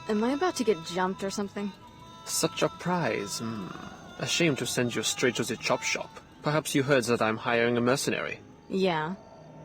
Am I about to get jumped or something? Such a prize, A shame to send you straight to the chop shop. Perhaps you heard that I'm hiring a mercenary. Yeah.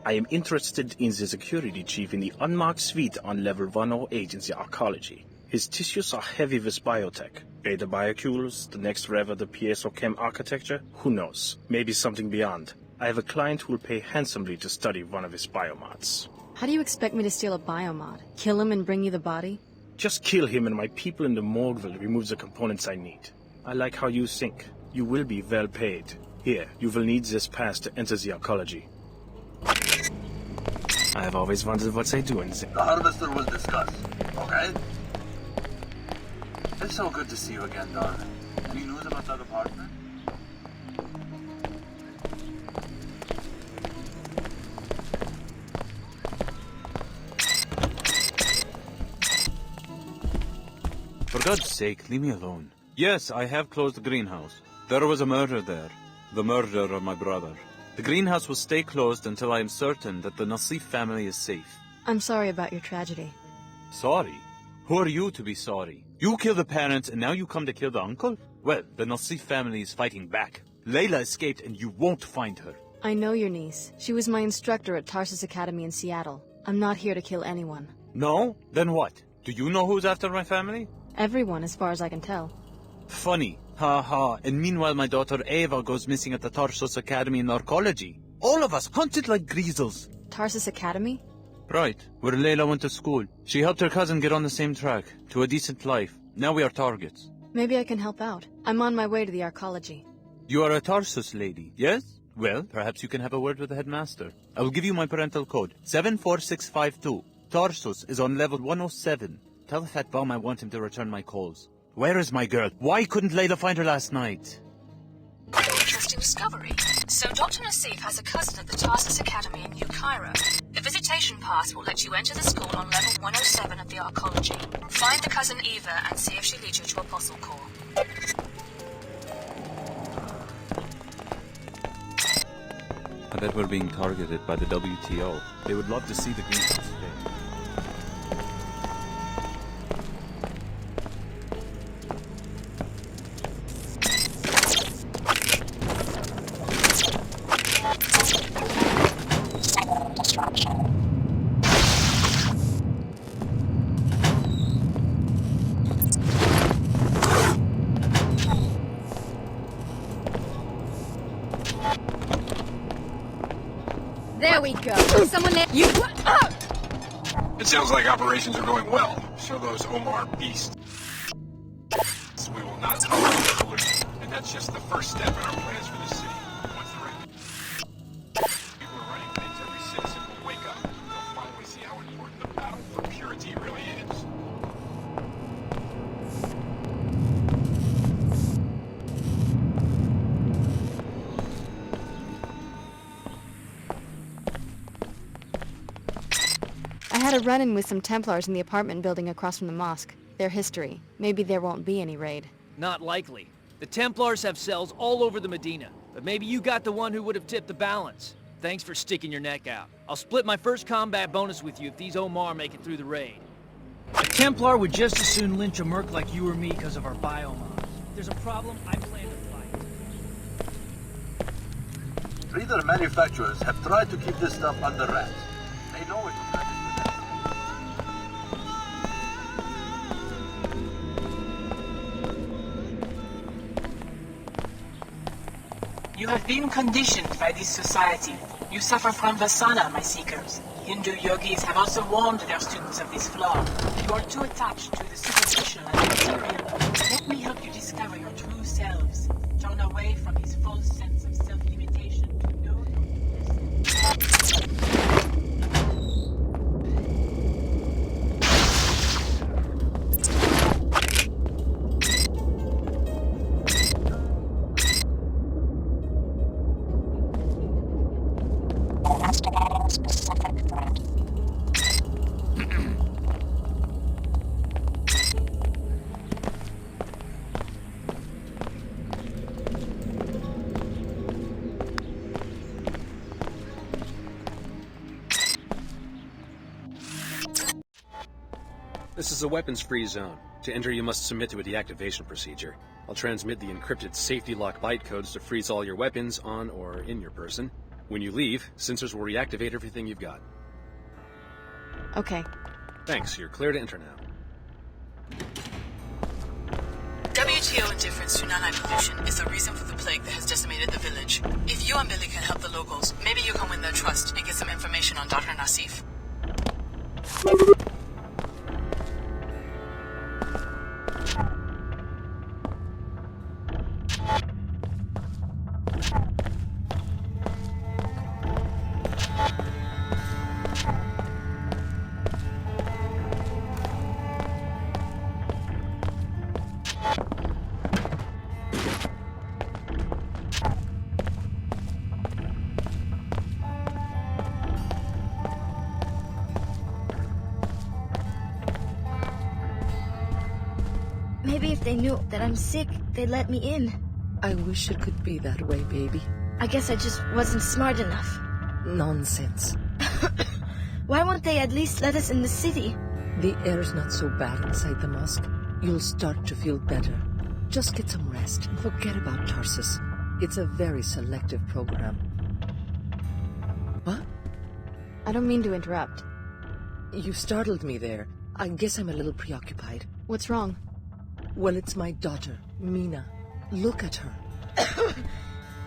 I am interested in the security chief in the unmarked suite on level 108 in the arcology. His tissues are heavy with biotech. Beta biocules, the next rev of the PSO-Chem architecture, who knows? Maybe something beyond. I have a client who will pay handsomely to study one of his biomods. How do you expect me to steal a biomod? Kill him and bring you the body? Just kill him and my people in the morgue will remove the components I need. I like how you think. You will be well paid. Here, you will need this pass to enter the arcology. I have always wondered what they do in the... The harvester will discuss, okay? It's so good to see you again, darling. Any news about that apartment? For God's sake, leave me alone. Yes, I have closed the greenhouse. There was a murder there. The murder of my brother. The greenhouse will stay closed until I am certain that the Nassif family is safe. I'm sorry about your tragedy. Sorry? Who are you to be sorry? You killed the parents and now you come to kill the uncle? Well, the Nassif family is fighting back. Layla escaped and you won't find her. I know your niece. She was my instructor at Tarsus Academy in Seattle. I'm not here to kill anyone. No? Then what? Do you know who's after my family? Everyone, as far as I can tell. Funny. Ha ha. And meanwhile my daughter Ava goes missing at the Tarsus Academy in arcology. All of us hunted like greasels. Tarsus Academy? Right, where Layla went to school. She helped her cousin get on the same track, to a decent life. Now we are targets. Maybe I can help out. I'm on my way to the arcology. You are a Tarsus lady, yes? Well, perhaps you can have a word with the headmaster. I will give you my parental code, 74652. Tarsus is on level 107. Tell the fat bum I want him to return my calls. Where is my girl? Why couldn't Layla find her last night? Interesting discovery. So Dr. Nassif has a cousin at the Tarsus Academy in New Cairo. The visitation pass will let you enter the school on level 107 of the arcology. Find the cousin Eva and see if she leads you to Apostle Corps. I bet we're being targeted by the WTO. They would love to see the greenhouse today. There we go. Someone there. You. It sounds like operations are going well. Show those Omar beasts. We will not tolerate collusion, and that's just the first step in our plans for the city. Once the right people are running things, every citizen will wake up. They'll finally see how important the battle for purity really is. I had a run-in with some Templars in the apartment building across from the mosque. Their history. Maybe there won't be any raid. Not likely. The Templars have cells all over the Medina, but maybe you got the one who would have tipped the balance. Thanks for sticking your neck out. I'll split my first combat bonus with you if these Omar make it through the raid. A Templar would just as soon lynch a merc like you or me because of our biomods. If there's a problem, I plan to fight. Breeder manufacturers have tried to keep this stuff under wraps. They know it will damage the You have been conditioned by this society. You suffer from vasana, my seekers. Hindu yogis have also warned their students of this flaw. You are too attached to the superficial and material. Let me help you discover your true selves. Turn away from this false sense of self-limitation to know your true. This is a weapons-free zone. To enter, you must submit to a deactivation procedure. I'll transmit the encrypted safety lock bytecodes to freeze all your weapons on or in your person. When you leave, sensors will reactivate everything you've got. Okay. Thanks, you're clear to enter now. WTO indifference to nanite pollution is the reason for the plague that has decimated the village. If you and Billy can help the locals, maybe you can win their trust and get some information on Dr. Nassif. Maybe if they knew that I'm sick, they'd let me in. I wish it could be that way, baby. I guess I just wasn't smart enough. Nonsense. Why won't they at least let us in the city? The air's not so bad inside the mosque. You'll start to feel better. Just get some rest and forget about Tarsus. It's a very selective program. What? I don't mean to interrupt. You startled me there. I guess I'm a little preoccupied. What's wrong? Well, it's my daughter, Mina. Look at her.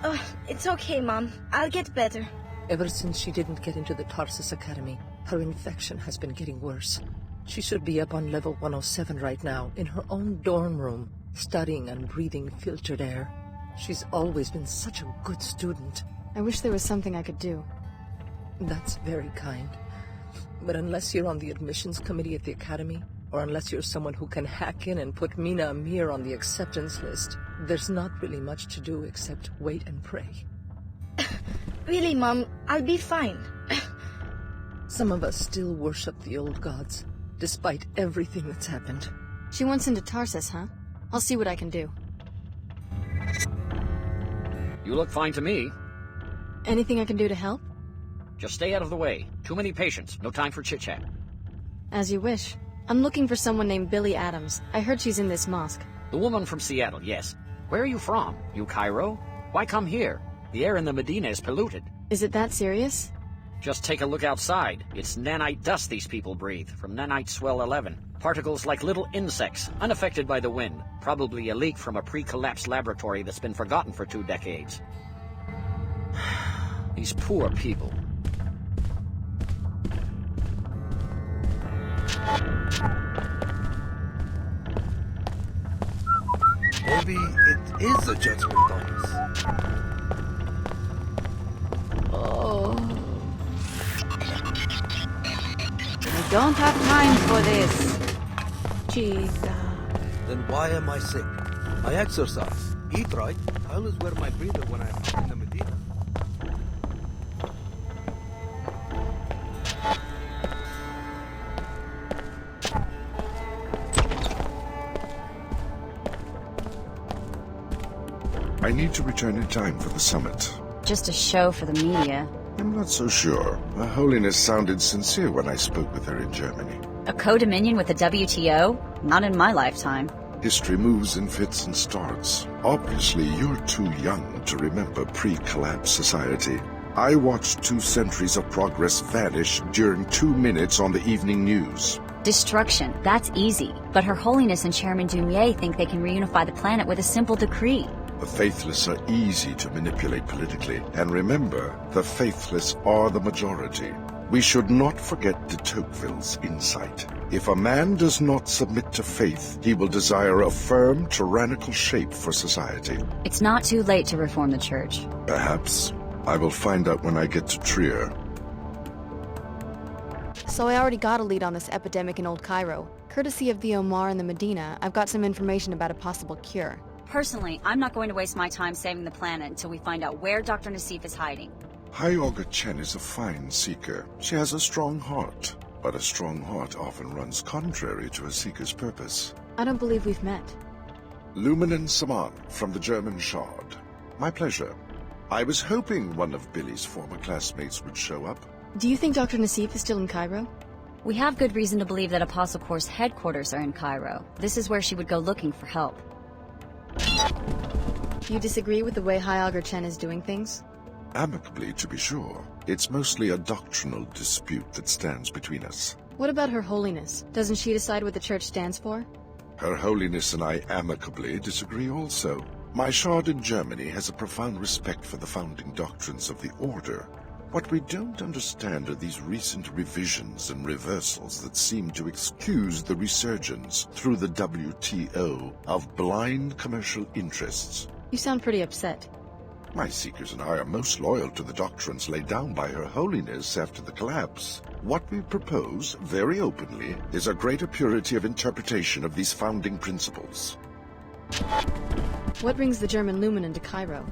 Oh, it's okay, Mom. I'll get better. Ever since she didn't get into the Tarsus Academy, her infection has been getting worse. She should be up on level 107 right now, in her own dorm room, studying and breathing filtered air. She's always been such a good student. I wish there was something I could do. That's very kind. But unless you're on the admissions committee at the academy, or unless you're someone who can hack in and put Mina Amir on the acceptance list, there's not really much to do except wait and pray. Really, Mom, I'll be fine. Some of us still worship the old gods, despite everything that's happened. She wants into Tarsus, huh? I'll see what I can do. You look fine to me. Anything I can do to help? Just stay out of the way. Too many patients. No time for chit-chat. As you wish. I'm looking for someone named Billy Adams. I heard she's in this mosque. The woman from Seattle, yes. Where are you from? You Cairo? Why come here? The air in the Medina is polluted. Is it that serious? Just take a look outside. It's nanite dust these people breathe, from nanite swell 11. Particles like little insects, unaffected by the wind. Probably a leak from a pre-collapsed laboratory that's been forgotten for 2 decades. These poor people. Maybe it is a judgment on us. Oh. I don't have time for this. Chica. Then why am I sick? I exercise, eat right. I always wear my breather when I'm out in the Medina. I need to return in time for the summit. Just a show for the media. I'm not so sure. Her Holiness sounded sincere when I spoke with her in Germany. A co-dominion with the WTO? Not in my lifetime. History moves in fits and starts. Obviously, you're too young to remember pre-collapse society. I watched 2 centuries of progress vanish during 2 minutes on the evening news. Destruction, that's easy. But Her Holiness and Chairman Dumier think they can reunify the planet with a simple decree. The faithless are easy to manipulate politically. And remember, the faithless are the majority. We should not forget de Tocqueville's insight. If a man does not submit to faith, he will desire a firm, tyrannical shape for society. It's not too late to reform the church. Perhaps. I will find out when I get to Trier. So I already got a lead on this epidemic in Old Cairo. Courtesy of the Omar and the Medina, I've got some information about a possible cure. Personally, I'm not going to waste my time saving the planet until we find out where Dr. Nassif is hiding. High Augur Chen is a fine seeker. She has a strong heart, but a strong heart often runs contrary to a seeker's purpose. I don't believe we've met. Luminant Saman from the German Shard. My pleasure. I was hoping one of Billy's former classmates would show up. Do you think Dr. Nassif is still in Cairo? We have good reason to believe that Apostle Corps' headquarters are in Cairo. This is where she would go looking for help. You disagree with the way High Augur Chen is doing things? Amicably, to be sure. It's mostly a doctrinal dispute that stands between us. What about Her Holiness? Doesn't she decide what the Church stands for? Her Holiness and I amicably disagree also. My shard in Germany has a profound respect for the founding doctrines of the Order. What we don't understand are these recent revisions and reversals that seem to excuse the resurgence through the WTO of blind commercial interests. You sound pretty upset. My Seekers and I are most loyal to the doctrines laid down by Her Holiness after the collapse. What we propose, very openly, is a greater purity of interpretation of these founding principles. What brings the German Lumen into Cairo?